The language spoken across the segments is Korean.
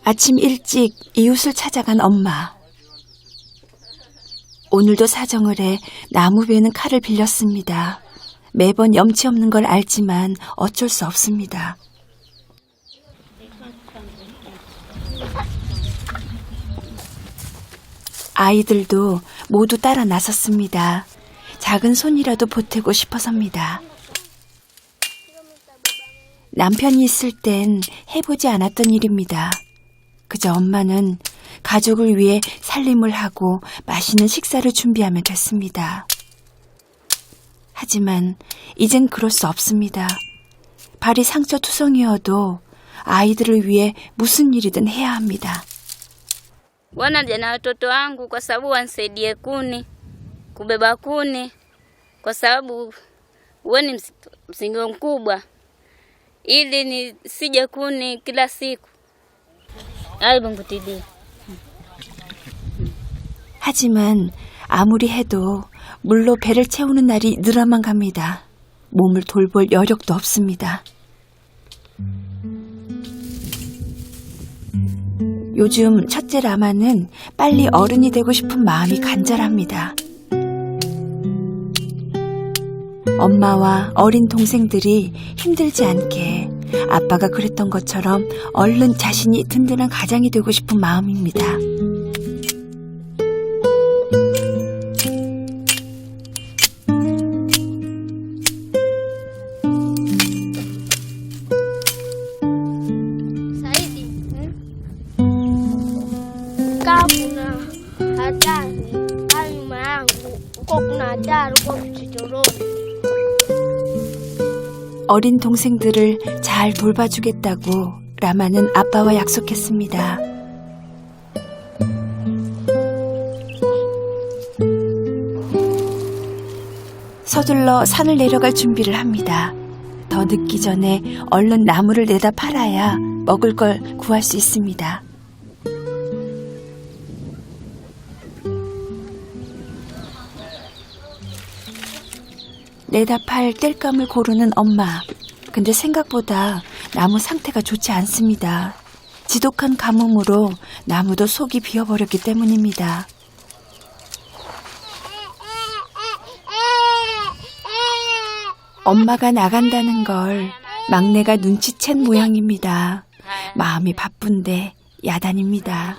아침 일찍 이웃을 찾아간 엄마. 오늘도 사정을 해 나무베는 칼을 빌렸습니다. 매번 염치 없는 걸 알지만 어쩔 수 없습니다. 아이들도 모두 따라 나섰습니다. 작은 손이라도 보태고 싶어서입니다. 남편이 있을 땐 해보지 않았던 일입니다. 그저 엄마는 가족을 위해 살림을 하고 맛있는 식사를 준비하면 됐습니다. 하지만 이젠 그럴 수 없습니다. 발이 상처투성이어도 아이들을 위해 무슨 일이든 해야 합니다. Wanaja na watoto wangu kwa sababu wanisaidie kubeba kuni, kwa sababu huo ni mzigo mkubwa, ili nisije kuni kila siku. 하지만 아무리 해도 물로 배를 채우는 날이 늘어만 갑니다. 몸을 돌볼 여력도 없습니다. 요즘 첫째 라마는 빨리 어른이 되고 싶은 마음이 간절합니다. 엄마와 어린 동생들이 힘들지 않게 아빠가 그랬던 것처럼 얼른 자신이 든든한 가장이 되고 싶은 마음입니다. 어린 동생들을 잘 돌봐주겠다고 라마는 아빠와 약속했습니다. 서둘러 산을 내려갈 준비를 합니다. 더 늦기 전에 얼른 나무를 내다 팔아야 먹을 걸 구할 수 있습니다. 내다 팔 땔감을 고르는 엄마. 근데 생각보다 나무 상태가 좋지 않습니다. 지독한 가뭄으로 나무도 속이 비어버렸기 때문입니다. 엄마가 나간다는 걸 막내가 눈치챈 모양입니다. 마음이 바쁜데 야단입니다.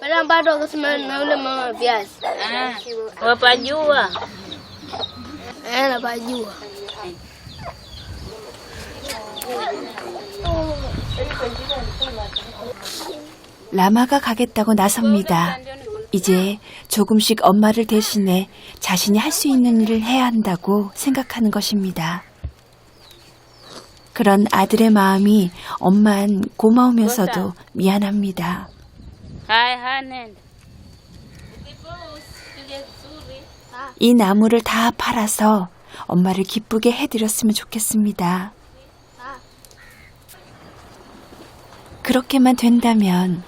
Padahal bado akasema naona mama viazi. Wapajua. Napajua. 라마가 가겠다고 나섭니다. 이제 조금씩 엄마를 대신해 자신이 할 수 있는 일을 해야 한다고 생각하는 것입니다. 그런 아들의 마음이 엄만 고마우면서도 미안합니다. 이 나무를 다 팔아서 엄마를 기쁘게 해드렸으면 좋겠습니다. 그렇게만 된다면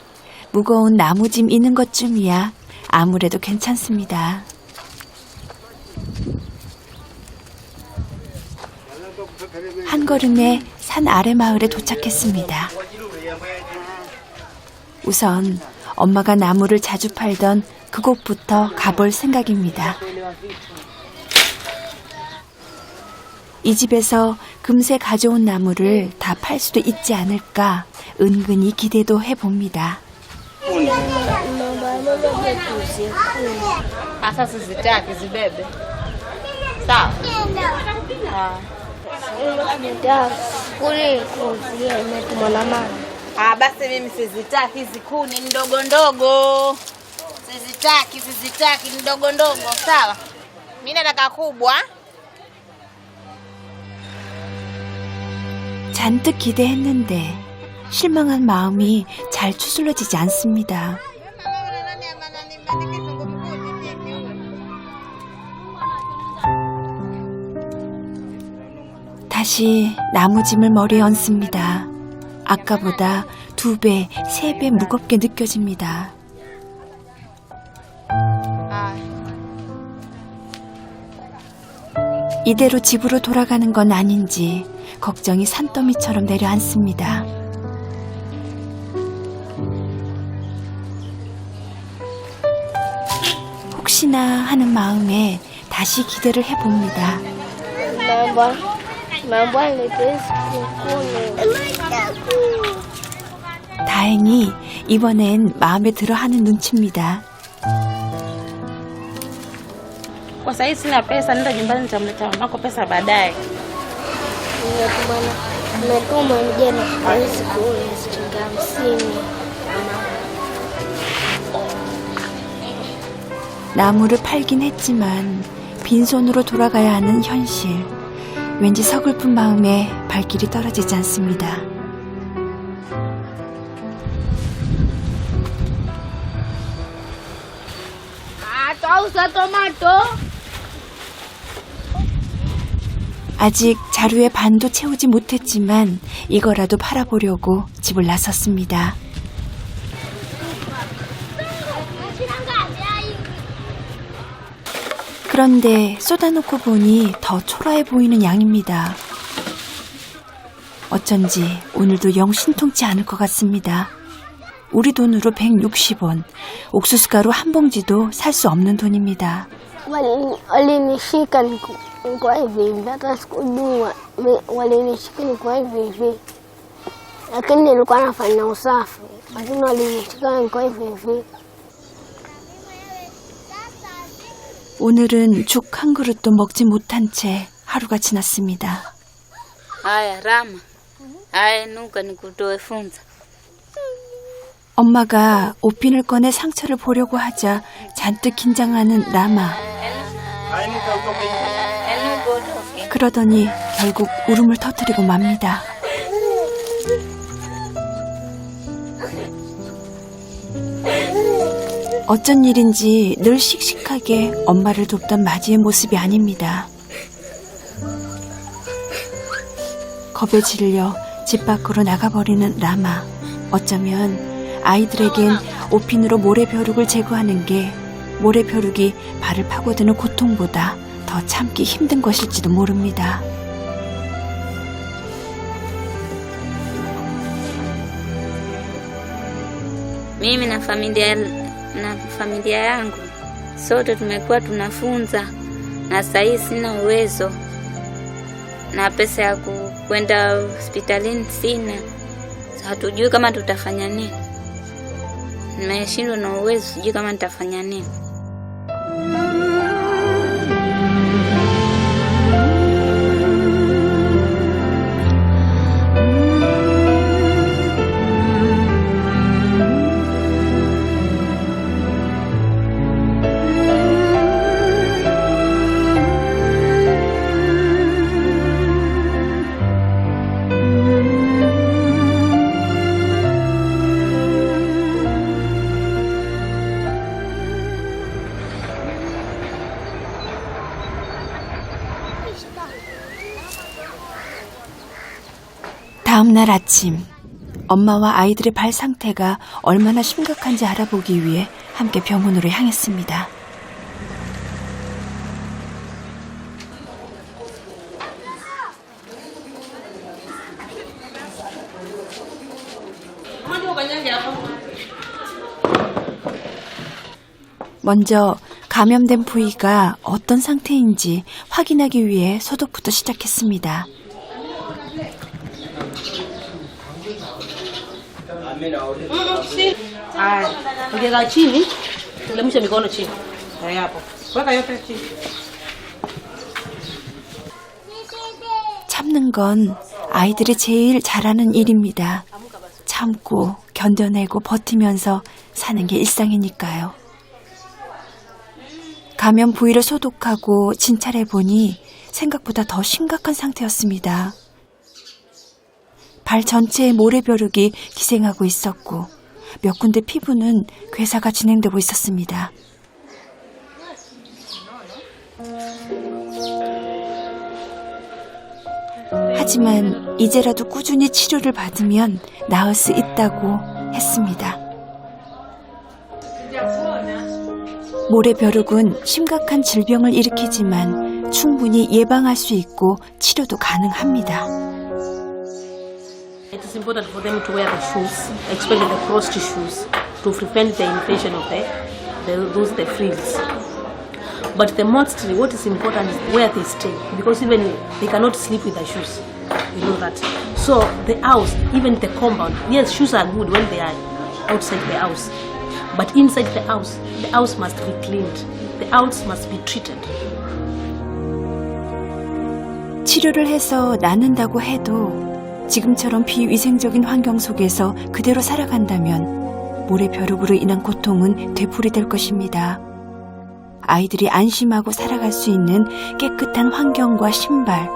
무거운 나무짐 있는 것쯤이야 아무래도 괜찮습니다. 한 걸음에 산 아래 마을에 도착했습니다. 우선 엄마가 나무를 자주 팔던 그곳부터 가볼 생각입니다. 이 집에서 금세 가져온 나무를 다 팔 수도 있지 않을까 은근히 기대도 해봅니다. Basi mimi sizitaki hizi kuni ndogo ndogo. Sizitaki ndogo ndogo, sawa? Mimi nataka kubwa. 잔뜩 기대했는데 실망한 마음이 잘 추스러지지 않습니다. 다시 나무짐을 머리에 얹습니다. 아까보다 2배, 3배 무겁게 느껴집니다. 이대로 집으로 돌아가는 건 아닌지 걱정이 산더미처럼 내려앉습니다. 혹시나 하는 마음에 다시 기대를 해봅니다. 다행히 이번엔 마음에 들어하는 눈치입니다. Kwa sasa sina pesa, nenda nyumbani nitamletea mamako pesa baadaye. Umetuma mjane siku shilingi 50. 나무를 팔긴 했지만 빈손으로 돌아가야 하는 현실. 왠지 서글픈 마음에 발길이 떨어지지 않습니다. 아직 자루의 반도 채우지 못했지만 이거라도 팔아보려고 집을 나섰습니다. 그런데 쏟아놓고 보니 더 초라해 보이는 양입니다. 어쩐지 오늘도 영 신통치 않을 것 같습니다. 우리 돈으로 160원, 옥수수가루 한 봉지도 살 수 없는 돈입니다. Walinishika nilikuwa hivi hivi, hata sikujua. Walinishika nilikuwa hivi hivi, lakini nilikuwa nafanya usafi, lakini walinishika nilikuwa hivi hivi. 오늘은 죽 한 그릇도 먹지 못한 채 하루가 지났습니다. Haya Rama, haya nuka nikutoe funza. 엄마가 옷핀을 꺼내 상처를 보려고 하자 잔뜩 긴장하는 라마. 그러더니 결국 울음을 터뜨리고 맙니다. 어쩐 일인지 늘 씩씩하게 엄마를 돕던 마지의 모습이 아닙니다. 겁에 질려 집 밖으로 나가버리는 라마. 어쩌면 아이들에겐 옷핀으로 모래벼룩을 제거하는 게 모래벼룩이 발을 파고드는 고통보다 더 참기 힘든 것일지도 모릅니다. Mimi na familia yangu sote tumekuwa tunafunza, na sasa hivi sina uwezo na pesa ya kwenda hospitalini sina. Hatujui kama tutafanya nini. Nimeshindwa na uwezo, sijui kama nitafanya nini. 다음 날 아침, 엄마와 아이들의 발 상태가 얼마나 심각한지 알아보기 위해 함께 병원으로 향했습니다. 먼저 감염된 부위가 어떤 상태인지 확인하기 위해 소독부터 시작했습니다. Ongeza chini, teremsha mikono chini. Hapo. Weka yote chini. 참는 건 아이들이 제일 잘하는 일입니다. 참고 견뎌내고 버티면서 사는 게 일상이니까요. 감염 부위를 소독하고 진찰해보니 생각보다 더 심각한 상태였습니다. 발 전체에 모래벼룩이 기생하고 있었고 몇 군데 피부는 괴사가 진행되고 있었습니다. 하지만 이제라도 꾸준히 치료를 받으면 나을 수 있다고 했습니다. 모래벼룩은 심각한 질병을 일으키지만 충분히 예방할 수 있고 치료도 가능합니다. It is important for them to wear the shoes, especially the crossed shoes, to prevent the infection of the frills. But mostly what is important is where they stay, because even they cannot sleep with their shoes. You know that. So the house, even the compound, yes, shoes are good when they are outside the house. But inside the house must be cleaned. The house must be treated. 치료를 해서 낫는다고 해도 지금처럼 비위생적인 환경 속에서 그대로 살아간다면 모래 벼룩으로 인한 고통은 되풀이될 것입니다. 아이들이 안심하고 살아갈 수 있는 깨끗한 환경과 신발,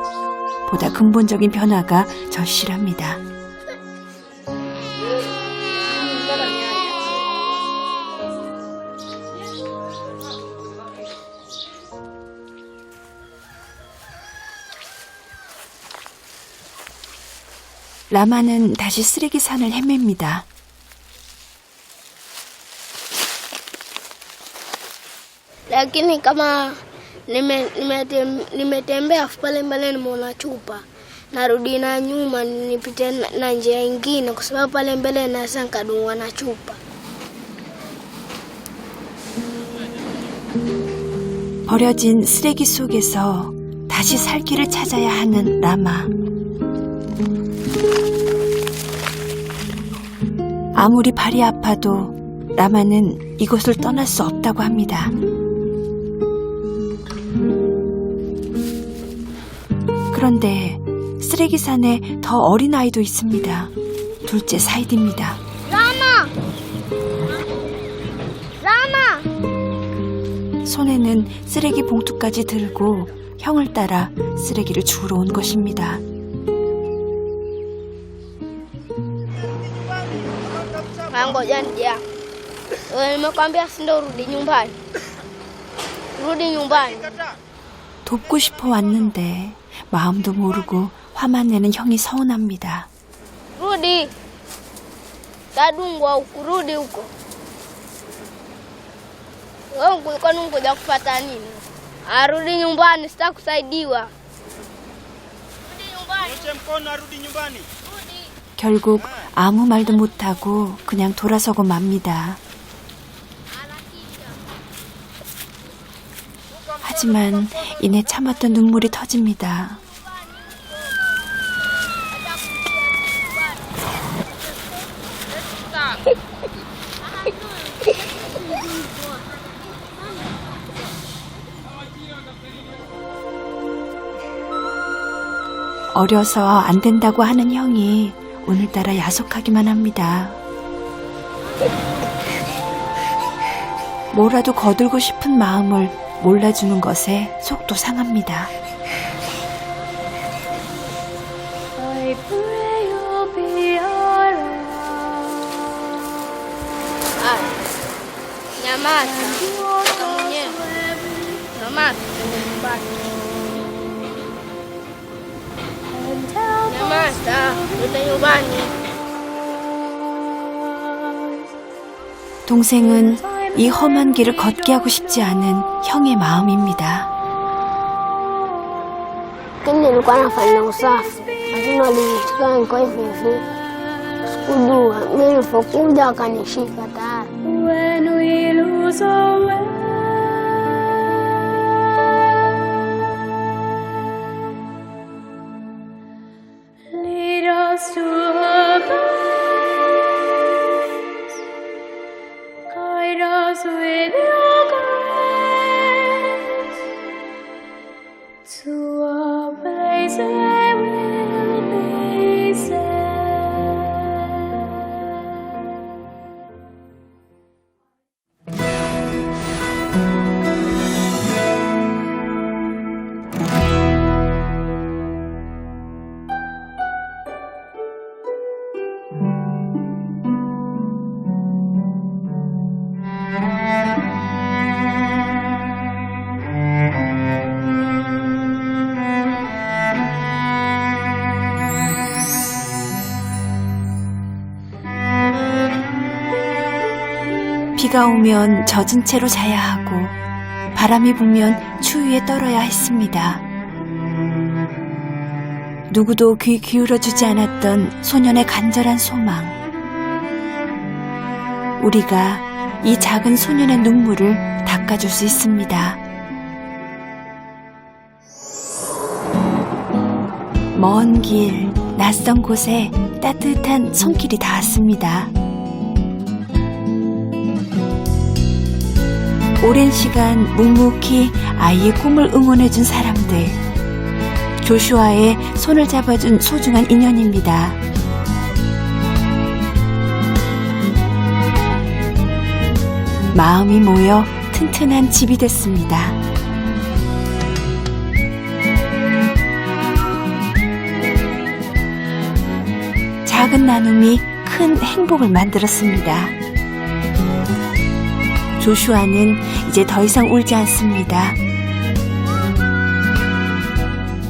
보다 근본적인 변화가 절실합니다. 라마는 다시 쓰레기산을 헤맵니다. Lakini kama nimetembea pale mbele nimeona chupa, narudi na nyuma nipite na njia nyingine, kwa sababu pale mbele naweza nikadungwa na chupa. 버려진 쓰레기 속에서 다시 살 길을 찾아야 하는 라마. 아무리 발이 아파도 라마는 이곳을 떠날 수 없다고 합니다. 그런데 쓰레기산에 더 어린 아이도 있습니다. 둘째 사이드입니다. 라마! 손에는 쓰레기 봉투까지 들고 형을 따라 쓰레기를 주우러 온 것입니다. Ngoja nija. Nimekwambia si ndo rudi nyumbani. Rudi nyumbani. 돕고 싶어 왔는데 마음도 모르고 화만 내는 형이 서운합니다. Rudi. Tadungwa huku, rudi huko. Wewe ulikuwa unangoja kufuata nini? Arudi nyumbani, sitaki kusaidiwa. Rudi nyumbani. Nyoche mkono arudi nyumbani. 결국 아무 말도 못하고 그냥 돌아서고 맙니다. 하지만 이내 참았던 눈물이 터집니다. 어려서 안 된다고 하는 형이 오늘따라 야속하기만 합니다. 뭐라도 거들고 싶은 마음을 몰라주는 것에 속도 상합니다. Nyamaza. Nyamaza. Nyamaza. Rudi nyumbani. 동생은 이 험한 길을 걷게 하고 싶지 않은 형의 마음입니다. Lakini nilikuwa nafanya usafi, lakini walinishika niko hivi hivi. Sikujua, mimi nilipokuja wakanishika tayari. When we lose our way, lead us to a place, guide us with your grace, to a place where we'll be safe. 비가 오면 젖은 채로 자야 하고 바람이 불면 추위에 떨어야 했습니다. 누구도 귀 기울여주지 않았던 소년의 간절한 소망. 우리가 이 작은 소년의 눈물을 닦아줄 수 있습니다. 먼 길, 낯선 곳에 따뜻한 손길이 닿았습니다. 오랜 시간 묵묵히 아이의 꿈을 응원해준 사람들. 조슈아의 손을 잡아준 소중한 인연입니다. 마음이 모여 튼튼한 집이 됐습니다. 작은 나눔이 큰 행복을 만들었습니다. 조슈아는 이제 더 이상 울지 않습니다.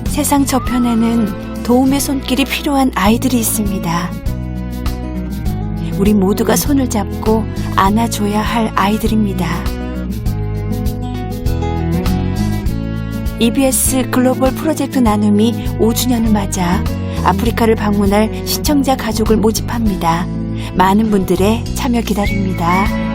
세상 저편에는 도움의 손길이 필요한 아이들이 있습니다. 우리 모두가 손을 잡고 안아줘야 할 아이들입니다. EBS 글로벌 프로젝트 나눔이 5주년을 맞아 아프리카를 방문할 시청자 가족을 모집합니다. 많은 분들의 참여 기다립니다.